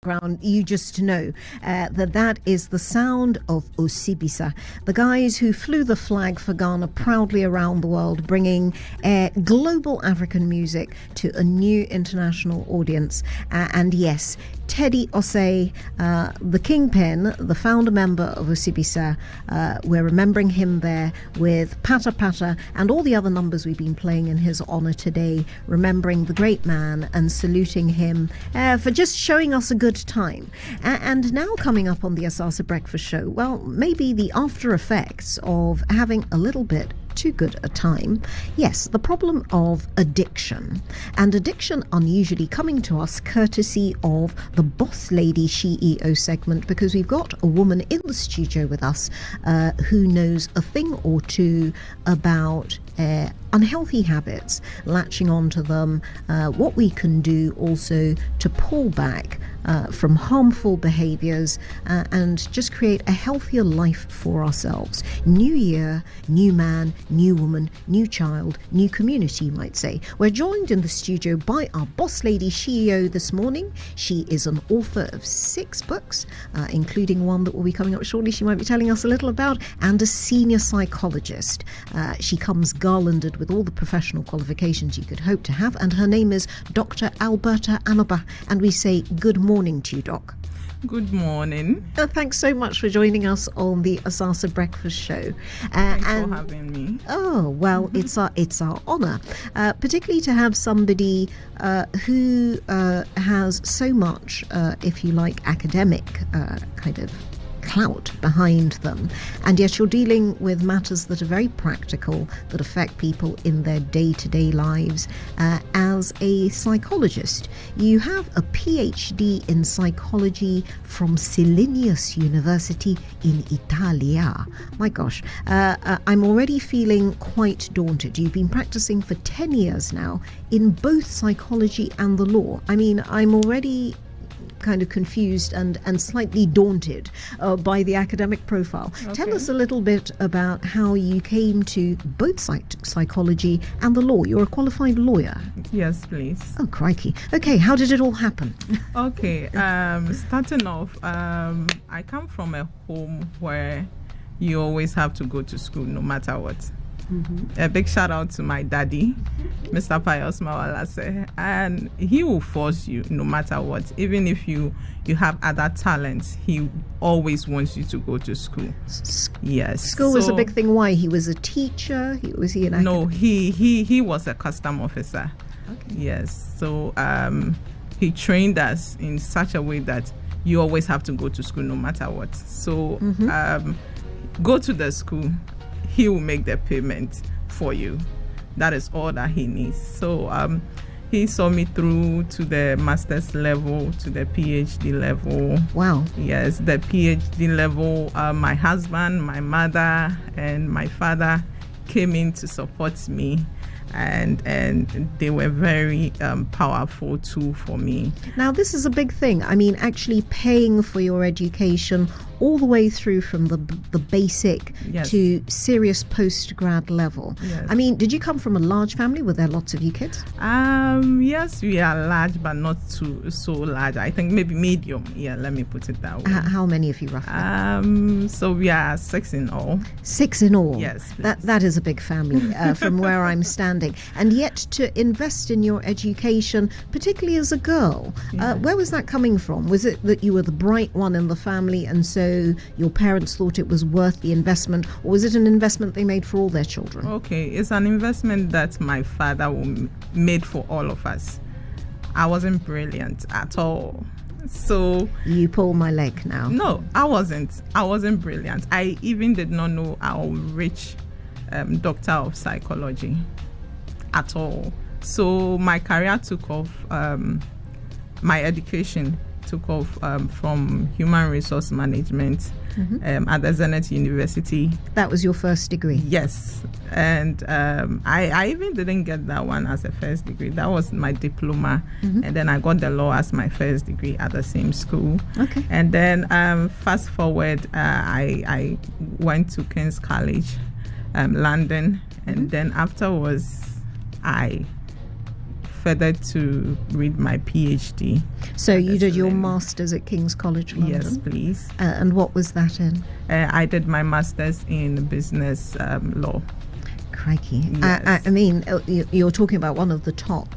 Ground, you just know that is the sound of Osibisa, the guys who flew the flag for Ghana proudly around the world, bringing global African music to a new international audience. And yes, Teddy Osei, the kingpin, the founder member of Osibisa, we're remembering him there with Pata Pata and all the other numbers we've been playing in his honor today, remembering the great man and saluting him for just showing us a good time. And now coming up on the Asaase Breakfast Show, well, maybe the after effects of having a little bit too good a time. Yes, the problem of addiction, and addiction unusually coming to us courtesy of the Boss Lady CEO segment, because we've got a woman in the studio with us who knows a thing or two about unhealthy habits, latching onto them, what we can do also to pull back from harmful behaviors and just create a healthier life for ourselves. New year, new man, new woman, new child, new community, you might say. We're joined in the studio by our Boss Lady CEO this morning. She is an author of 6 books, including one that will be coming up shortly she might be telling us a little about, and a senior psychologist. She comes garlanded with all the professional qualifications you could hope to have, and her name is Dr. Alberta Anobah, and we say good morning to you, Doc. Good morning. Thanks so much for joining us on the Asaase Breakfast Show. Thanks for having me. Oh, well, it's our honour, particularly to have somebody who has so much, if you like, academic kind of clout behind them, and yet you're dealing with matters that are very practical, that affect people in their day-to-day lives. As a psychologist, you have a PhD in psychology from Silenius University in Italia. My gosh, I'm already feeling quite daunted. You've been practicing for 10 years now in both psychology and the law. I mean, I'm already kind of confused and slightly daunted by the academic profile. Okay. Tell us a little bit about how you came to both psychology and the law. You're a qualified lawyer. Yes, please. Oh, crikey. Okay, how did it all happen? Okay, starting off, I come from a home where you always have to go to school no matter what. Mm-hmm. A big shout out to my daddy, Mr. Pius Mawalase, and he will force you no matter what. Even if you have other talents, he always wants you to go to school. Yes, school was a big thing. Why? He was a teacher. Was he an academic? No, he was a custom officer. Okay. Yes, so he trained us in such a way that you always have to go to school no matter what. So go to the school. He will make the payment for you. That is all that he needs. So he saw me through to the master's level, to the PhD level. Wow. Yes, the PhD level. My husband, my mother, and my father came in to support me. And they were very powerful too for me. Now, this is a big thing. I mean, actually paying for your education all the way through from the basic to serious post-grad level. Yes. I mean, did you come from a large family? Were there lots of you kids? Yes, we are large, but not so large. I think maybe medium. Yeah, let me put it that way. How many of you roughly? So we are 6 in all. 6 in all? Yes. That is a big family from where I'm standing. And yet to invest in your education, particularly as a girl, where was that coming from? Was it that you were the bright one in the family and so your parents thought it was worth the investment, or was it an investment they made for all their children? Okay, it's an investment that my father made for all of us. I wasn't brilliant at all. So you pull my leg now. No, I wasn't brilliant. I even did not know our rich doctor of psychology at all. So my career took off, my education took off from human resource management at the Zenith University. That was your first degree? Yes. And I even didn't get that one as a first degree. That was my diploma. And then I got the law as my first degree at the same school. Okay. And then fast forward, I went to King's College, London. And then afterwards, I further to read my PhD. So you did your master's at King's College London? Yes, please. And what was that in? I did my master's in business law. Crikey. Yes. I mean, you're talking about one of the top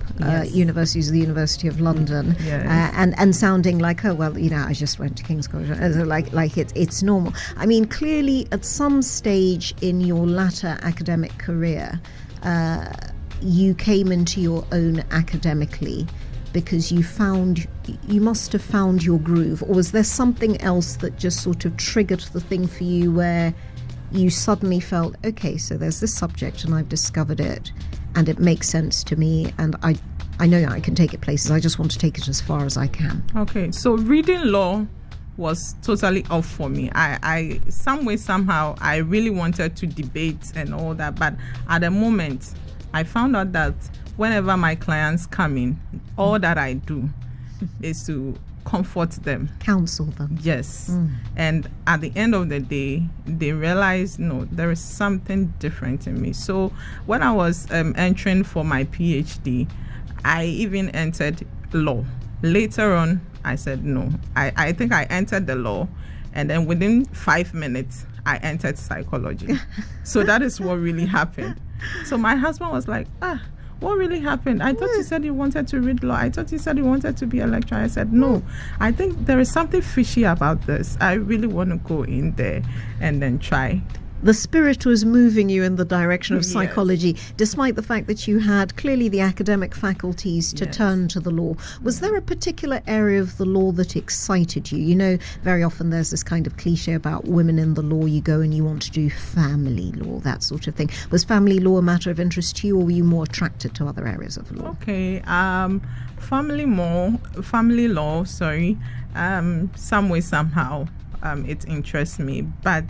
universities, the University of London, and sounding like, oh, well, I just went to King's College, like it's normal. I mean, clearly at some stage in your latter academic career, you came into your own academically because you must have found your groove, or was there something else that just sort of triggered the thing for you where you suddenly felt, okay, so there's this subject and I've discovered it and it makes sense to me and I know I can take it places, I just want to take it as far as I can? Okay, so reading law was totally off for me. I some way, somehow, I really wanted to debate and all that, but at the moment, I found out that whenever my clients come in, all that I do is to comfort them, counsel them. Yes. And at the end of the day, they realize, no, there is something different in me. So when I was entering for my PhD, I even entered law. Later on, I said no. I think I entered the law, and then within 5 minutes, I entered psychology. So that is what really happened. So my husband was like, what really happened? I thought you said you wanted to read law. I thought you said you wanted to be a lecturer. I said, no, I think there is something fishy about this. I really want to go in there and then try. The spirit was moving you in the direction of psychology, despite the fact that you had clearly the academic faculties to turn to the law. Was there a particular area of the law that excited you? Very often there's this kind of cliche about women in the law. You go and you want to do family law, that sort of thing. Was family law a matter of interest to you, or were you more attracted to other areas of law? Okay, family law, some way, somehow, it interests me, but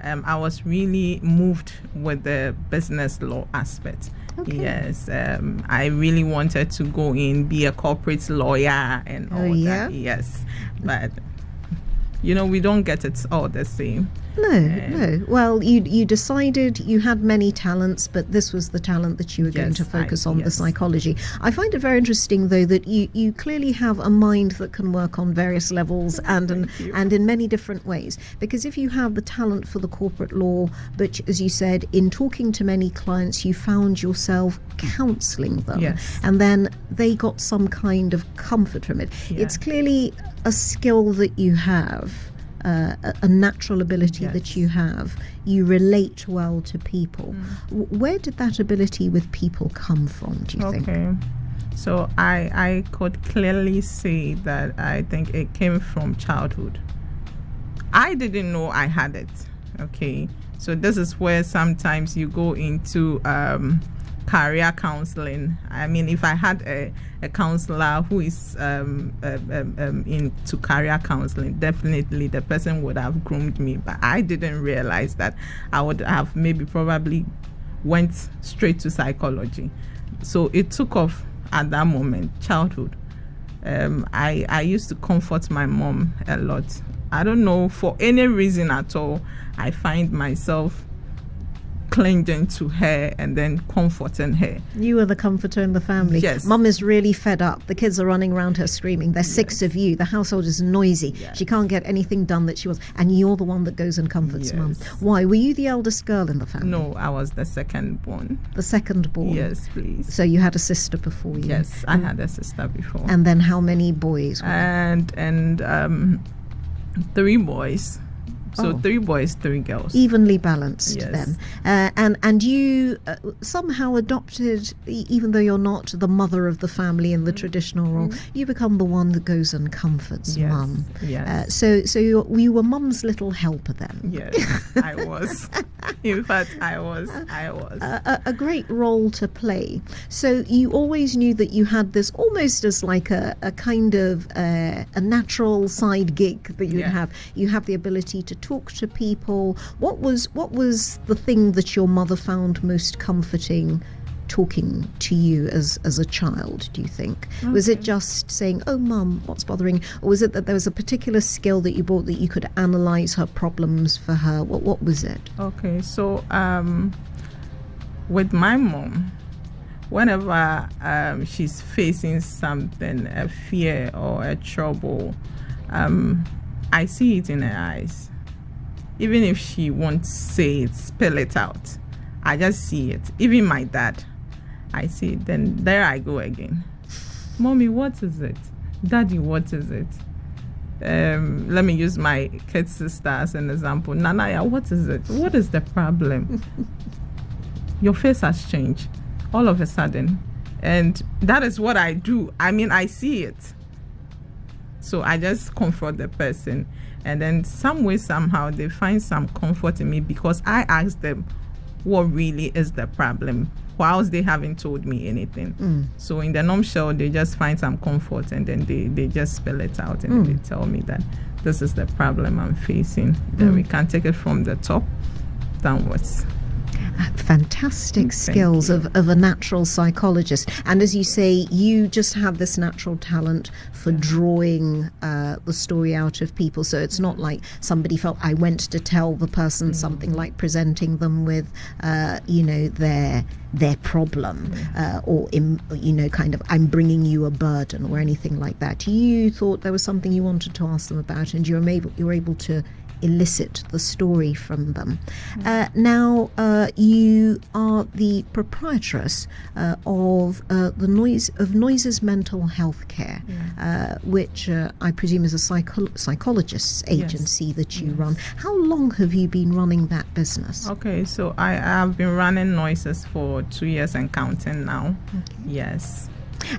I was really moved with the business law aspect. Okay. Yes, I really wanted to go in, be a corporate lawyer and all that. Yes, but we don't get it all the same. No. Well, you decided you had many talents, but this was the talent that you were going to focus on, the psychology. I find it very interesting, though, that you clearly have a mind that can work on various levels and in many different ways. Because if you have the talent for the corporate law, but as you said, in talking to many clients, you found yourself counselling them. Yes. And then they got some kind of comfort from it. Yeah. It's clearly a skill that you have. A natural ability that you have. You relate well to people. Where did that ability with people come from, do you think? Okay, so I could clearly say that I think it came from childhood. I didn't know I had it. Okay, so this is where sometimes you go into career counseling. I mean, if I had a counselor who is into career counseling, definitely the person would have groomed me, but I didn't realize that I would have probably went straight to psychology. So it took off at that moment, childhood. I used to comfort my mom a lot. I don't know, for any reason at all, I find myself clinging to her and then comforting her. You were the comforter in the family. Yes. Mum is really fed up. The kids are running around her screaming. There's 6 of you. The household is noisy. She can't get anything done that she wants. And you're the one that goes and comforts Mum. Why? Were you the eldest girl in the family? No, I was the second born. The second born? Yes, please. So you had a sister before you? Yes, I had a sister before. And then how many boys were there? And 3 boys. So 3 boys, 3 girls. Evenly balanced then. And you somehow adopted, even though you're not the mother of the family in the traditional role, you become the one that goes and comforts Mum. Yes. So you were Mum's little helper then. Yes, I was. In fact, I was. A great role to play. So you always knew that you had this almost as like a kind of a natural side gig that you'd have. You have the ability to talk to people. What was the thing that your mother found most comforting talking to you as a child, do you think? Okay. Was it just saying, oh Mum, what's bothering? Or was it that there was a particular skill that you brought that you could analyse her problems for her? What was it? Okay, so with my mom, whenever she's facing something, a fear or a trouble, I see it in her eyes. Even if she won't say it, spell it out, I just see it. Even my dad, I see it. Then there I go again. Mommy, what is it? Daddy, what is it? Let me use my kid sister as an example. Nanaya, what is it? What is the problem? Your face has changed all of a sudden. And that is what I do. I mean, I see it. So I just comfort the person. And then some way, somehow, they find some comfort in me because I ask them what really is the problem, whilst they haven't told me anything. So in the numbshell, they just find some comfort, and then they just spell it out, and they tell me that this is the problem I'm facing. Then we can take it from the top downwards. Fantastic skills of a natural psychologist. And as you say, you just have this natural talent for drawing the story out of people. So it's not like somebody felt I went to tell the person something, like presenting them with, their problem or, kind of I'm bringing you a burden or anything like that. You thought there was something you wanted to ask them about, and you're able to elicit the story from them. Now, you are the proprietress of Noises Mental Health Care, which I presume is a psychologist's agency that you run. How long have you been running that business? Okay, so I have been running Noises for 2 years and counting now. Yes.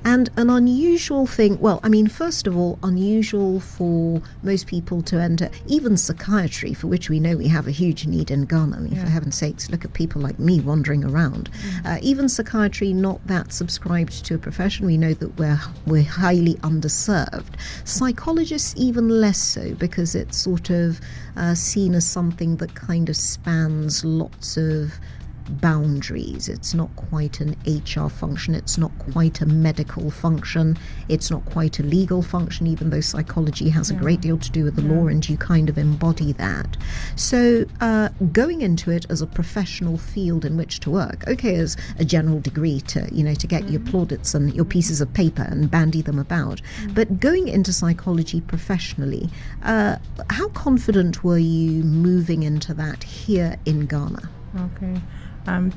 And an unusual thing, well, I mean, first of all, unusual for most people to enter, even psychiatry, for which we know we have a huge need in Ghana. I mean, for heaven's sakes, look at people like me wandering around. Even psychiatry, not that subscribed to a profession. We know that we're highly underserved. Psychologists, even less so, because it's sort of seen as something that kind of spans lots of boundaries. It's not quite an HR function, it's not quite a medical function, it's not quite a legal function, even though psychology has a great deal to do with the law, and you kind of embody that. So going into it as a professional field in which to work, okay, as a general degree to get your plaudits and your pieces of paper and bandy them about, but going into psychology professionally, how confident were you moving into that here in Ghana? Okay.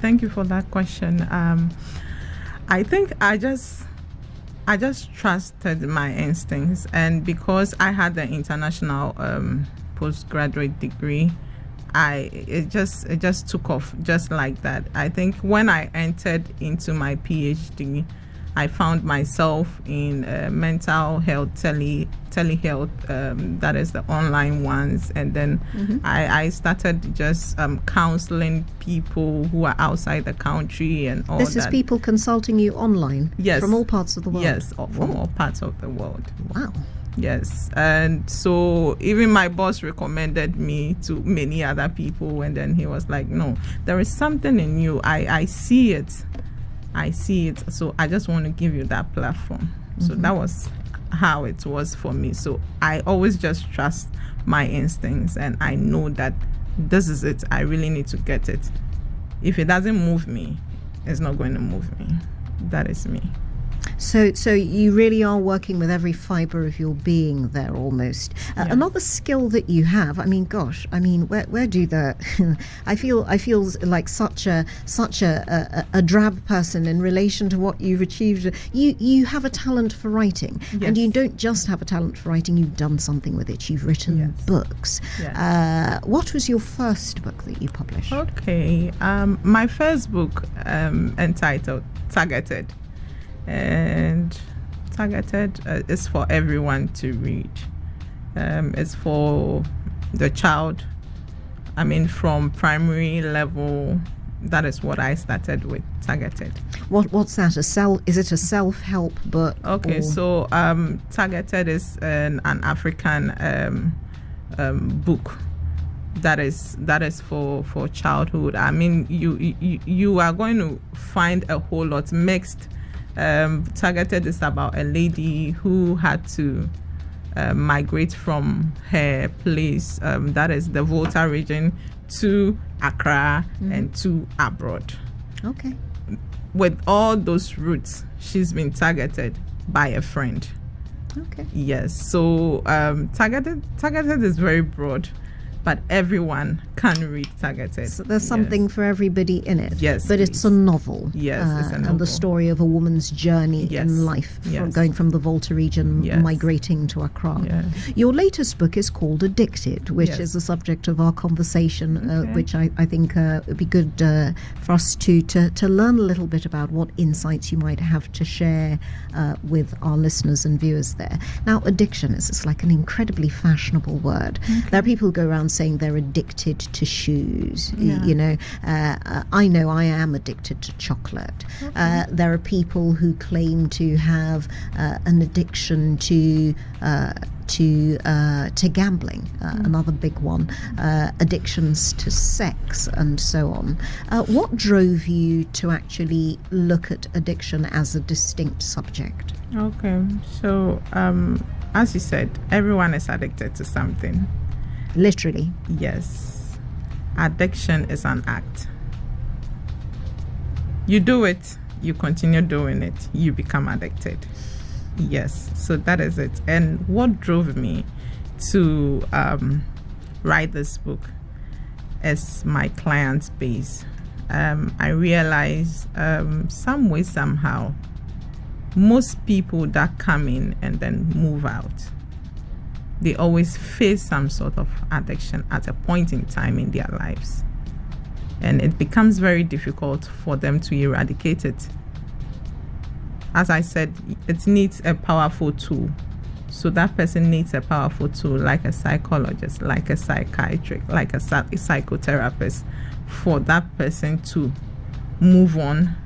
Thank you for that question. I think I just trusted my instincts, and because I had the international postgraduate degree, it just took off just like that. I think when I entered into my PhD, I found myself in mental health, telehealth, that is the online ones. And then I started just counseling people who are outside the country and all that. This is people consulting you online? Yes. From all parts of the world? Yes, from all parts of the world. Wow. Yes. And so even my boss recommended me to many other people, and then he was like, no, there is something in you. I see it. So I just want to give you that platform. So that was how it was for me. So I always just trust my instincts, and I know that this is it. I really need to get it. If it doesn't move me, it's not going to move me. That is me. So you really are working with every fiber of your being there almost. Another skill that you have, I mean, gosh, I mean, where do the I feel like such a drab person in relation to what you've achieved. You have a talent for writing, and you don't just have a talent for writing, you've done something with it. You've written books. What was your first book that you published? Okay, my first book entitled Targeted. And Targeted is for everyone to read. It's for the child, I mean, from primary level. That is what I started with, Targeted. What's that? Is it a self-help book? Okay, so Targeted is an African book that is for childhood. I mean, you are going to find a whole lot mixed. Targeted is about a lady who had to migrate from her place, that is the Volta region, to Accra and to abroad. Okay. with all those roots, she's been targeted by a friend. Okay. Yes. So targeted is very broad, but everyone can read Targeted. So there's something for everybody in it. Yes, but please. it's a novel. Yes, it's a And novel. the story of a woman's journey Yes. in life, Yes. going from the Volta region, Yes. migrating to Accra. Yeah. Your latest book is called Addicted, which Yes. is the subject of our conversation, Okay. which I think would be good for us to learn a little bit about what insights you might have to share with our listeners and viewers there. Now, addiction is like an incredibly fashionable word. Okay. There are people who go around saying they're addicted to shoes. Yeah. You know, I know I am addicted to chocolate. Okay. There are people who claim to have an addiction to gambling, another big one, addictions to sex, and so on. What drove you to actually look at addiction as a distinct subject? Okay. So, as you said, everyone is addicted to something. Literally. Yes. Addiction is an act. You do it, you continue doing it, you become addicted. Yes. So that is it. And what drove me to write this book is my client base. I realized some way, somehow, most people that come in and then move out, they always face some sort of addiction at a point in time in their lives. And it becomes very difficult for them to eradicate it. As I said, it needs a powerful tool. So that person needs a powerful tool, like a psychologist, like a psychiatrist, like a psychotherapist, for that person to move on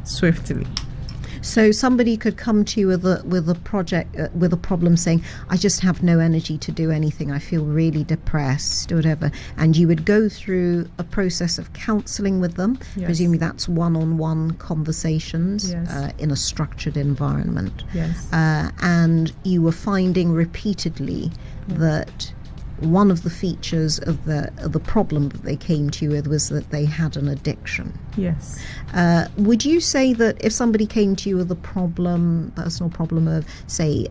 swiftly. So somebody could come to you with a project, with a problem, saying, I just have no energy to do anything, I feel really depressed or whatever, and you would go through a process of counselling with them. Yes. Presumably that's one-on-one conversations. Yes. In a structured environment. Yes. And you were finding repeatedly that one of the features of the problem that they came to you with was that they had an addiction. Yes. Would you say that if somebody came to you with a problem, personal problem of, say,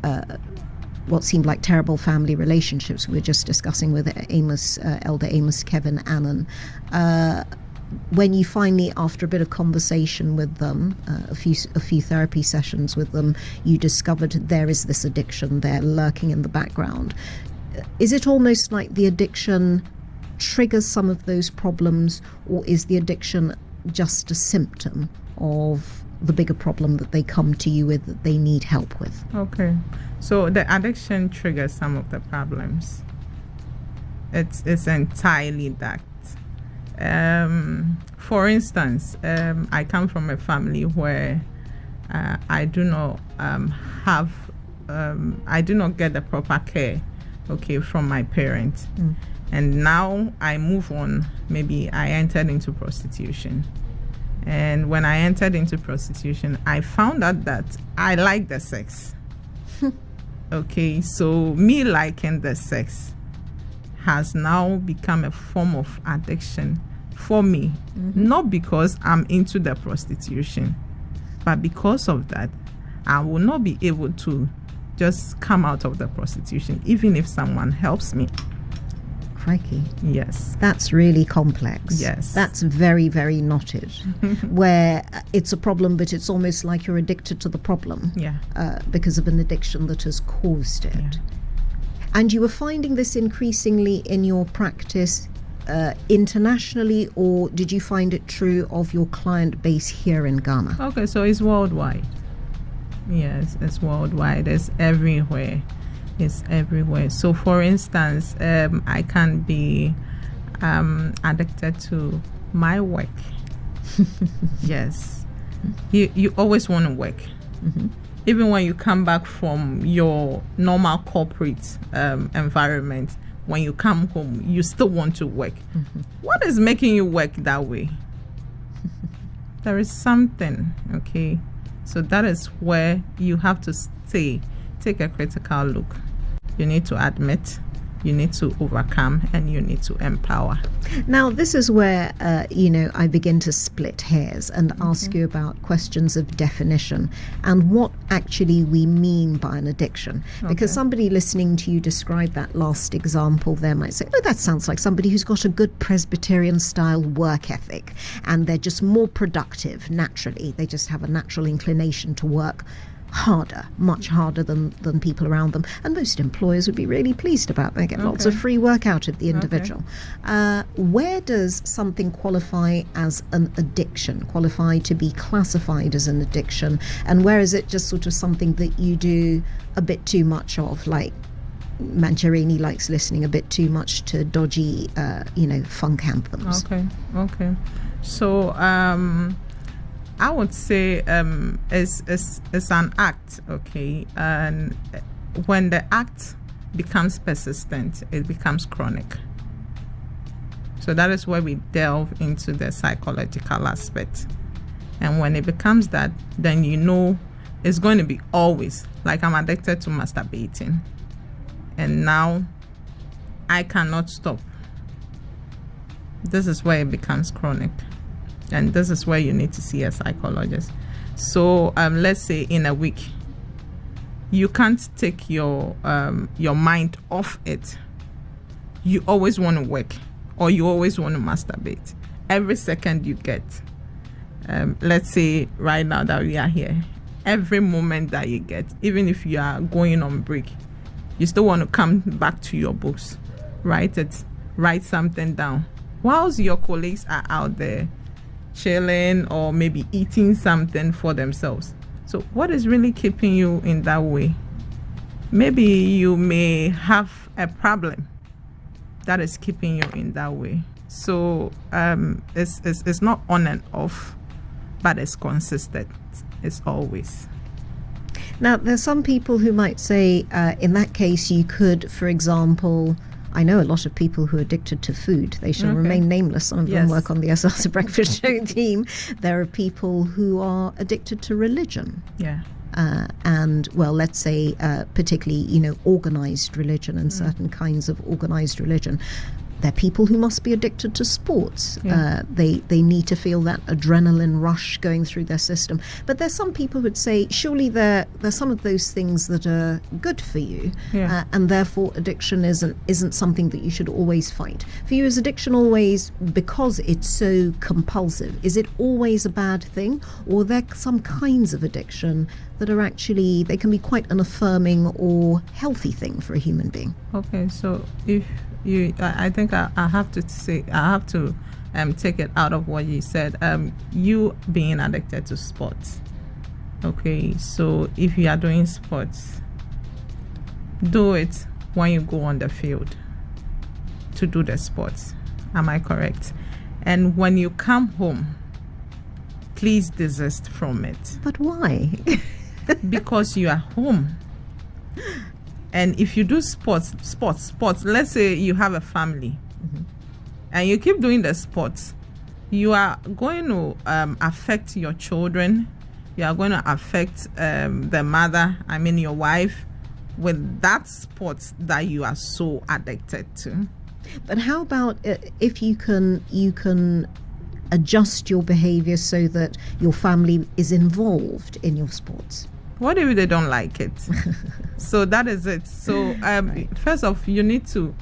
what seemed like terrible family relationships we were just discussing with Elder Amos Kevin Annan, when you finally, after a bit of conversation with them, a few therapy sessions with them, you discovered there is this addiction there lurking in the background, is it almost like the addiction triggers some of those problems, or is the addiction just a symptom of the bigger problem that they come to you with, that they need help with? Okay. So the addiction triggers some of the problems. It's entirely that. For instance, I come from a family where I do not I do not get the proper care, from my parents. And now I move on. Maybe I entered into prostitution. And when I entered into prostitution, I found out that I like the sex. Okay, so me liking the sex has now become a form of addiction for me. Not because I'm into the prostitution, but because of that, I will not be able to just come out of the prostitution, even if someone helps me. Crikey. Yes. That's really complex. Yes. That's very, very knotted, where it's a problem, but it's almost like you're addicted to the problem. Yeah. Because of an addiction that has caused it. Yeah. And you were finding this increasingly in your practice internationally, or did you find it true of your client base here in Ghana? Okay, so it's worldwide. Yes, it's worldwide. It's everywhere. It's everywhere. So, for instance, I can be addicted to my work. Yes. You always want to work. Even when you come back from your normal corporate environment, when you come home, you still want to work. What is making you work that way? There is something, okay? So that is where you have to take a critical look. You need to admit You need to overcome and you need to empower. Now, this is where, I begin to split hairs and ask you about questions of definition and what actually we mean by an addiction. Because somebody listening to you describe that last example there might say, oh, that sounds like somebody who's got a good Presbyterian-style work ethic and they're just more productive naturally. They just have a natural inclination to work harder, much harder than people around them, and most employers would be really pleased about. They get lots of free work out of the individual. Where does something qualify as an addiction, qualify to be classified as an addiction, and where is it just sort of something that you do a bit too much of, like Mangiarini likes listening a bit too much to dodgy funk anthems? Okay So I would say it's an act, okay? And when the act becomes persistent, it becomes chronic. So that is where we delve into the psychological aspect. And when it becomes that, then it's going to be always, like I'm addicted to masturbating. And now I cannot stop. This is where it becomes chronic. And this is where you need to see a psychologist. So let's say in a week, you can't take your mind off it. You always want to work, or you always want to masturbate. Every second you get, let's say right now that we are here, every moment that you get, even if you are going on break, you still want to come back to your books, write something down. Whilst your colleagues are out there chilling or maybe eating something for themselves. So what is really keeping you in that way? Maybe you may have a problem that is keeping you in that way. So it's not on and off, but it's consistent. It's always. Now, there's some people who might say, in that case, you could, for example, I know a lot of people who are addicted to food. They shall remain nameless. Some of them work on the Asaase Breakfast Show team. There are people who are addicted to religion. Yeah. And, well, let's say particularly, organized religion and certain kinds of organized religion. They're people who must be addicted to sports. Yeah. They need to feel that adrenaline rush going through their system. But there's some people who would say, surely there's some of those things that are good for you, and therefore addiction isn't something that you should always fight. For you, is addiction always, because it's so compulsive, is it always a bad thing? Or are there some kinds of addiction that are actually, they can be quite an affirming or healthy thing for a human being? Okay, so I think I have to take it out of what you said. You being addicted to sports. Okay, so if you are doing sports, do it when you go on the field to do the sports. Am I correct? And when you come home, please desist from it. But why? Because you are home. And if you do sports, let's say you have a family and you keep doing the sports, you are going to affect your children. You are going to affect the mother, your wife, with that sport that you are so addicted to. But how about if you can adjust your behavior so that your family is involved in your sports? What if they don't like it? So that is it. So first off, you need to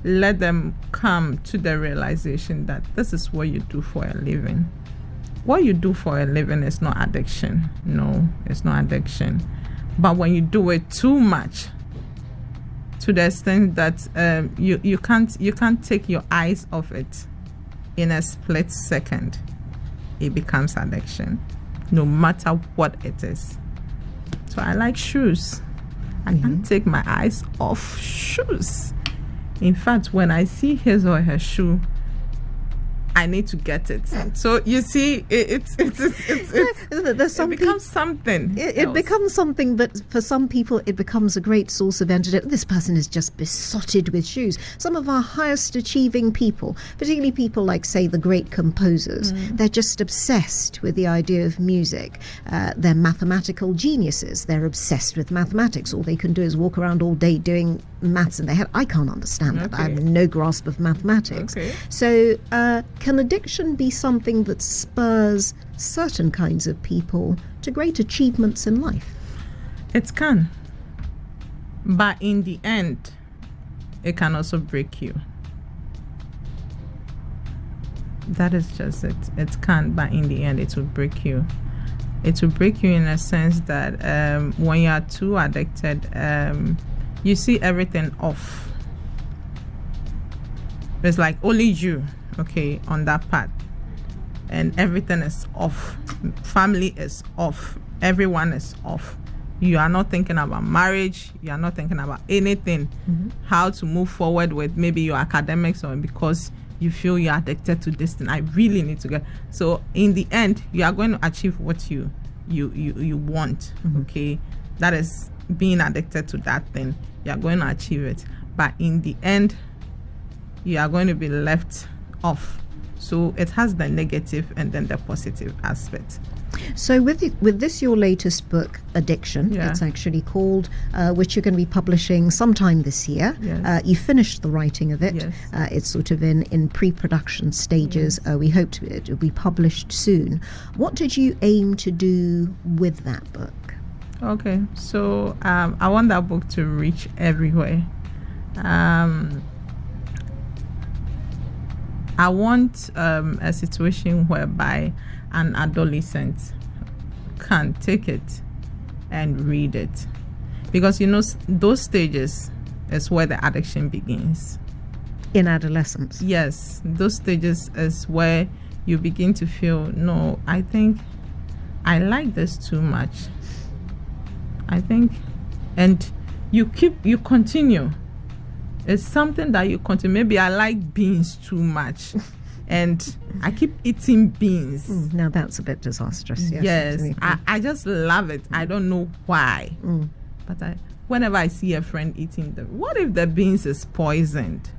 let them come to the realization that this is what you do for a living. What you do for a living is not addiction. No, it's not addiction. But when you do it too much, to the extent that you can't take your eyes off it in a split second, it becomes addiction, no matter what it is. So I like shoes. I can't take my eyes off shoes. In fact, when I see his or her shoe, I need to get it. So you see, it becomes something. It becomes something, but for some people, it becomes a great source of entertainment. This person is just besotted with shoes. Some of our highest achieving people, particularly people like, say, the great composers, they're just obsessed with the idea of music. They're mathematical geniuses. They're obsessed with mathematics. All they can do is walk around all day doing maths in their head. I can't understand that. I have no grasp of mathematics. Okay. So can addiction be something that spurs certain kinds of people to great achievements in life? It can. But in the end, it can also break you. That is just it. It can, but in the end, it will break you. It will break you in a sense that when you are too addicted, you see everything off. It's like only you, okay, on that part. And everything is off. Family is off. Everyone is off. You are not thinking about marriage. You are not thinking about anything. How to move forward with maybe your academics, or because you feel you're addicted to this thing. I really need to get. So in the end, you are going to achieve what you want. Okay, that is being addicted to that thing. You are going to achieve it, but in the end, you are going to be left off. So it has the negative and then the positive aspect. So with this, your latest book, Addiction, it's actually called, which you're going to be publishing sometime this year. Yes. You finished the writing of it. Yes. It's sort of in pre-production stages. Yes. We hope it will be published soon. What did you aim to do with that book? Okay, so I want that book to reach everywhere. I want a situation whereby an adolescent can take it and read it, because those stages is where the addiction begins. In adolescence? Yes, those stages is where you begin to feel, no, I think I like this too much. I think, and you continue. It's something that you continue. Maybe I like beans too much, and I keep eating beans. Now that's a bit disastrous. Yes, I just love it. I don't know why, but whenever I see a friend eating them, what if the beans is poisoned?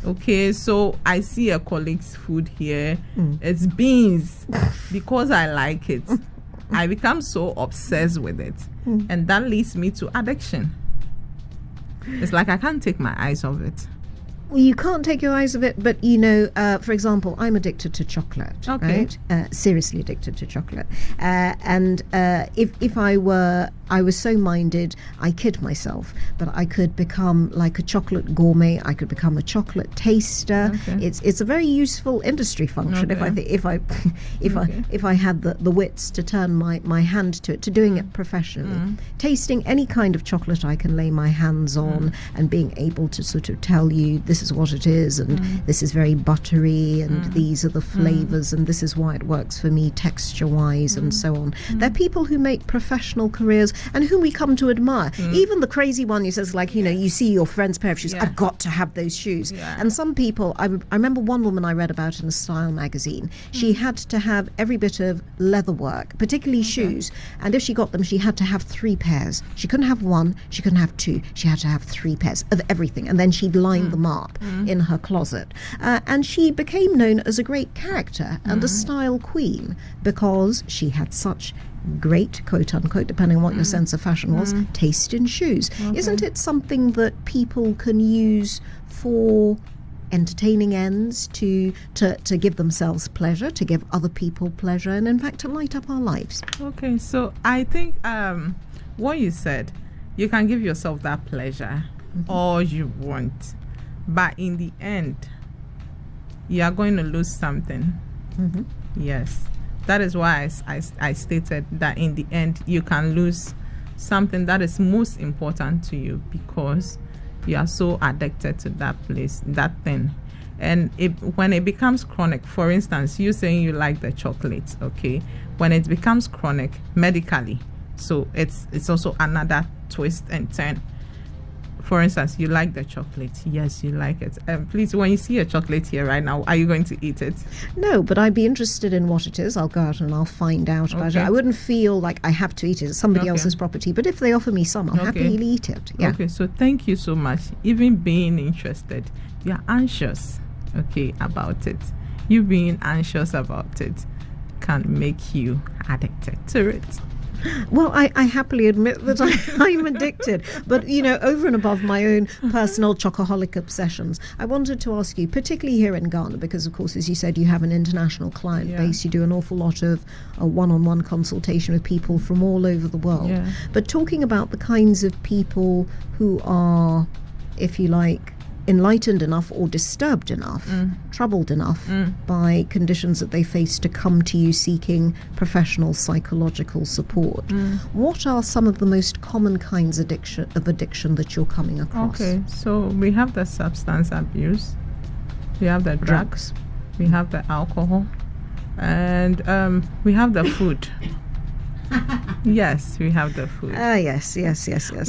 Okay, so I see a colleague's food here. It's beans because I like it. I become so obsessed with it, and that leads me to addiction. It's like I can't take my eyes off it. Well, you can't take your eyes off it, but for example, I'm addicted to chocolate, right? Seriously addicted to chocolate. And if I was so minded, I kid myself, but I could become like a chocolate gourmet. I could become a chocolate taster. It's a very useful industry function. If I had the wits to turn my hand to it, to doing it professionally, tasting any kind of chocolate I can lay my hands on, and being able to sort of tell you this is what it is, and this is very buttery, and these are the flavors, and this is why it works for me texture wise, and so on. There are people who make professional careers and whom we come to admire. Even the crazy one who says, like, you see your friend's pair of shoes, I've got to have those shoes. And some people, I remember one woman I read about in a style magazine. She had to have every bit of leather work, particularly shoes, and if she got them, she had to have 3 pairs. She couldn't have 1, she couldn't have 2, she had to have 3 pairs of everything, and then she'd line them up in her closet. And she became known as a great character and a style queen, because she had such great, quote unquote, depending on what your sense of fashion was, taste in shoes. Isn't it something that people can use for entertaining ends, to give themselves pleasure, to give other people pleasure, and in fact to light up our lives? Okay, so I think what you said, you can give yourself that pleasure all you want, but in the end you are going to lose something. Yes, that is why I stated that in the end you can lose something that is most important to you, because you are so addicted to that place, that thing. And when it becomes chronic, for instance, you saying you like the chocolate, okay, when it becomes chronic medically, so it's also another twist and turn. For instance, you like the chocolate. Yes, you like it. Please, when you see a chocolate here right now, are you going to eat it? No, but I'd be interested in what it is. I'll go out and I'll find out about it. I wouldn't feel like I have to eat it. It's somebody else's property. But if they offer me some, I'll happily eat it. Yeah. Okay, so thank you so much. Even being interested, you're anxious, about it. You being anxious about it can make you addicted to it. Well, I happily admit that I'm addicted. But, over and above my own personal chocoholic obsessions, I wanted to ask you, particularly here in Ghana, because, of course, as you said, you have an international client base. You do an awful lot of one-on-one consultation with people from all over the world. Yeah. But talking about the kinds of people who are, if you like, enlightened enough or disturbed enough, troubled enough by conditions that they face to come to you seeking professional psychological support. What are some of the most common kinds of addiction that you're coming across? Okay, so we have the substance abuse, we have the drugs, we have the alcohol, and we have the food. Yes, we have the food. Yes. We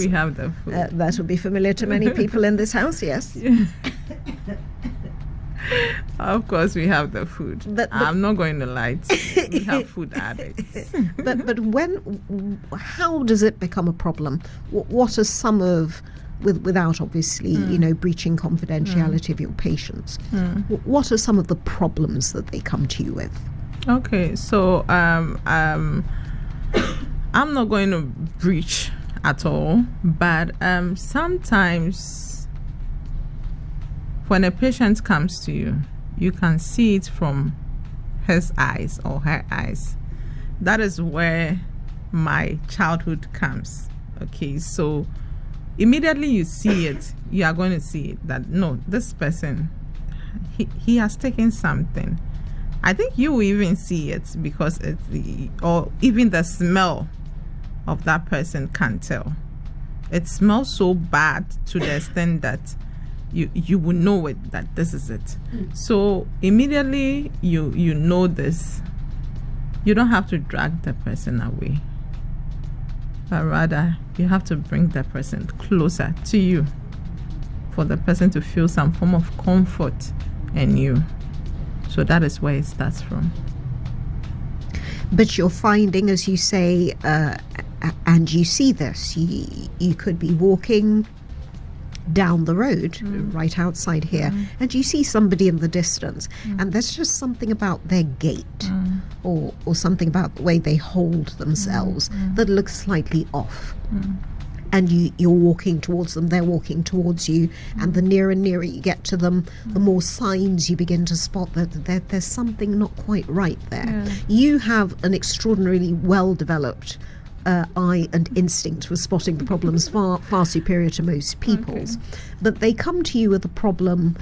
have the food. That will be familiar to many people in this house, yes. Of course, we have the food. But I'm not going to lie to you. We have food addicts. But how does it become a problem? What are some of, without obviously, breaching confidentiality of your patients, what are some of the problems that they come to you with? Okay, so I'm not going to breach at all, but sometimes when a patient comes to you, you can see it from his eyes or her eyes. That is where my childhood comes. Okay, so immediately you see it, you are going to see it that no, this person, he has taken something. I think you will even see it because or even the smell of that person can tell. It smells so bad to the extent that you will know it, that this is it. So immediately you know this. You don't have to drag the person away, but rather you have to bring the person closer to you for the person to feel some form of comfort in you. So that is where it starts from. But you're finding, as you say, and you see this, you could be walking down the road right outside here, and you see somebody in the distance, and there's just something about their gait or something about the way they hold themselves that looks slightly off. And you're walking towards them, they're walking towards you, and the nearer and nearer you get to them, the more signs you begin to spot that there's something not quite right there. Yeah. You have an extraordinarily well-developed eye and instinct for spotting the problems far superior to most people's. Okay. But they come to you with a problem.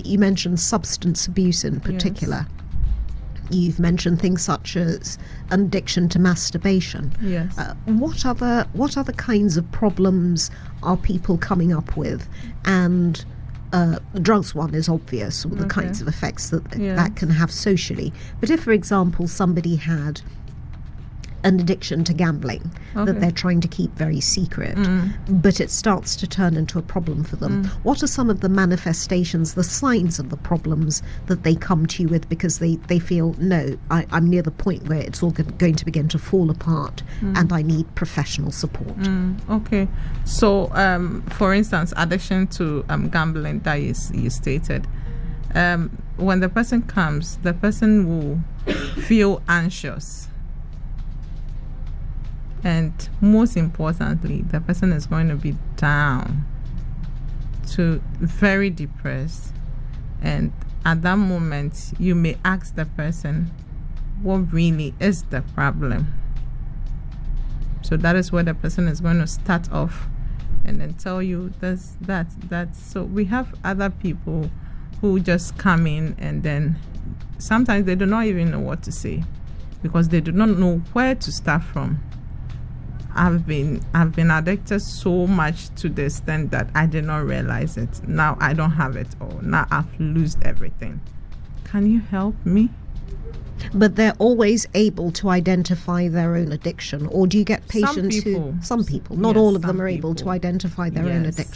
You mentioned substance abuse in particular. Yes. You've mentioned things such as an addiction to masturbation. Yes. What other kinds of problems are people coming up with? And the drugs one is obvious, the kinds of effects that can have socially. But if, for example, somebody had an addiction to gambling that they're trying to keep very secret, but it starts to turn into a problem for them. What are some of the manifestations, the signs of the problems that they come to you with because they feel, no, I'm near the point where it's all going to begin to fall apart and I need professional support? Okay. So, for instance, addiction to gambling that you stated. When the person comes, the person will feel anxious. And most importantly, the person is going to be down to very depressed. And at that moment, you may ask the person, what really is the problem? So that is where the person is going to start off and then tell you this, that. So we have other people who just come in and then sometimes they do not even know what to say because they do not know where to start from. I've been addicted so much to the extent that I did not realize it. Now I don't have it all. Now I've lost everything. Can you help me? But they're always able to identify their own addiction, or do you get patients some people, not all of them are able to identify their own addiction?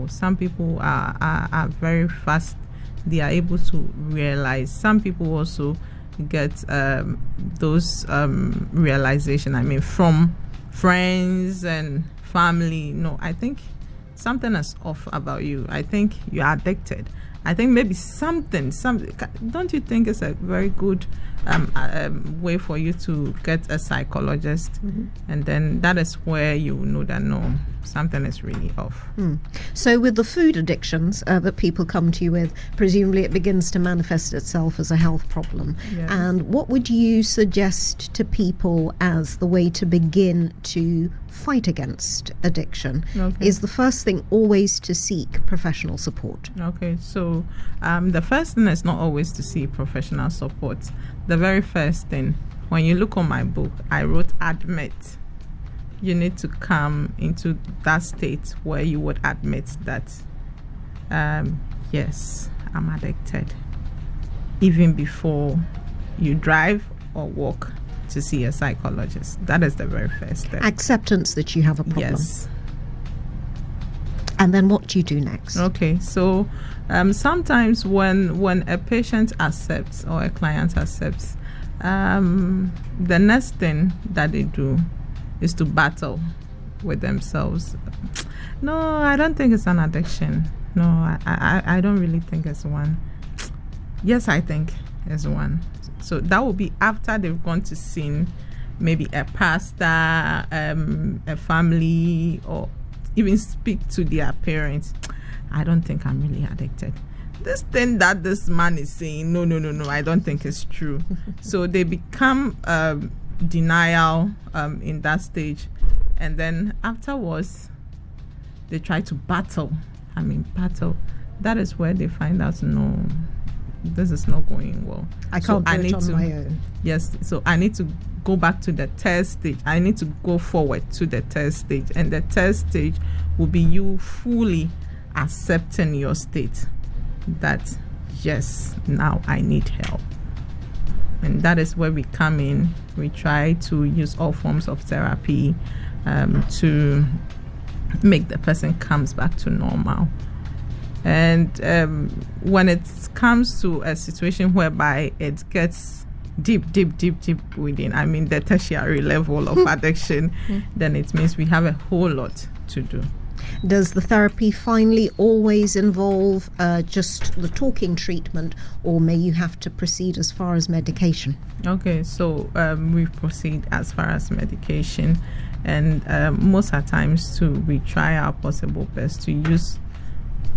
Some people are very fast. They are able to realize. Some people also get those realization. From friends and family. No, I think something is off about you. I think you are addicted. I think maybe something. Don't you think it's a very good way for you to get a psychologist? Mm-hmm. And then that is where you know that no, something is really off. So with the food addictions that people come to you with, presumably it begins to manifest itself as a health problem. Yes. And what would you suggest to people as the way to begin to fight against addiction? Okay. Is the first thing always to seek professional support? Okay, so the first thing is not always to see professional support. The very first thing, when you look on my book, I wrote admit. You need to come into that state where you would admit that, yes, I'm addicted, even before you drive or walk to see a psychologist. That is the very first step. Acceptance that you have a problem. Yes. And then what do you do next? Okay, so sometimes when a patient accepts or a client accepts, the next thing that they do is to battle with themselves. No, I don't think it's an addiction. No, I don't really think it's one. Yes, I think it's one. So that will be after they've gone to see maybe a pastor, a family, or even speak to their parents. I don't think I'm really addicted. This thing that this man is saying, no, I don't think it's true. So they become denial in that stage, and then afterwards they try to battle. That is where they find out, no, this is not going well. I can't do it on my own. Yes, so I need to go back to the third stage. I need to go forward to the third stage, and the third stage will be you fully accepting your state, that yes, now I need help. And that is where we come in. We try to use all forms of therapy to make the person comes back to normal. And when it comes to a situation whereby it gets deep within, the tertiary level of addiction, then it means we have a whole lot to do. Does the therapy finally always involve just the talking treatment, or may you have to proceed as far as medication? Okay, so we proceed as far as medication, and most of the times too, we try our possible best to use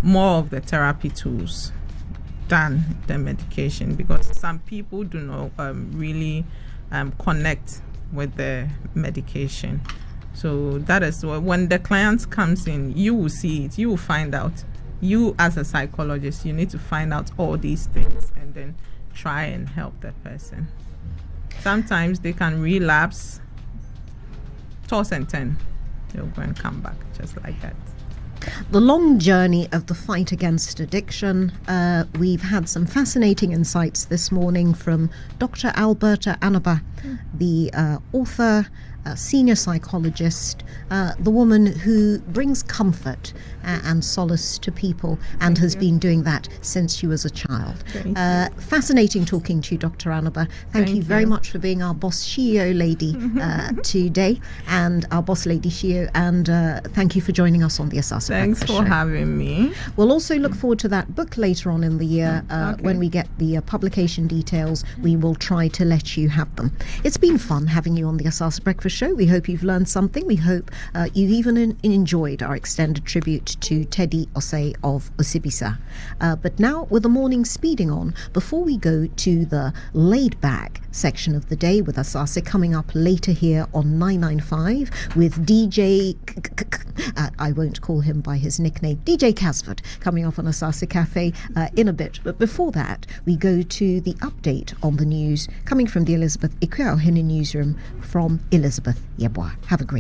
more of the therapy tools than the medication, because some people do not really connect with the medication. So that is when the client comes in, you will see it, you will find out. You as a psychologist, you need to find out all these things and then try and help that person. Sometimes they can relapse, toss and turn, they'll go and come back just like that. The long journey of the fight against addiction. We've had some fascinating insights this morning from Dr. Alberta Anobah, the author, senior psychologist, the woman who brings comfort and solace to people, and has been doing that since she was a child. Fascinating talking to you, Dr. Anobah. Thank you very much for being our boss Shio lady today, and our boss lady Shio, and thank you for joining us on the Asaase. Thanks for having me. We'll also look forward to that book later on in the year. When we get the publication details, we will try to let you have them. It's been fun having you on the Asaase Breakfast Show. We hope you've learned something. We hope you've even enjoyed our extended tribute to Teddy Osei of Osibisa. But now, with the morning speeding on, before we go to the laid-back section of the day with Asaase coming up later here on 995 with DJ, I won't call him by his nickname, DJ Casford, coming up on Asaase Cafe in a bit. But before that, we go to the update on the news coming from the Elizabeth Ikuahine newsroom from Elizabeth Yeboah. Have a great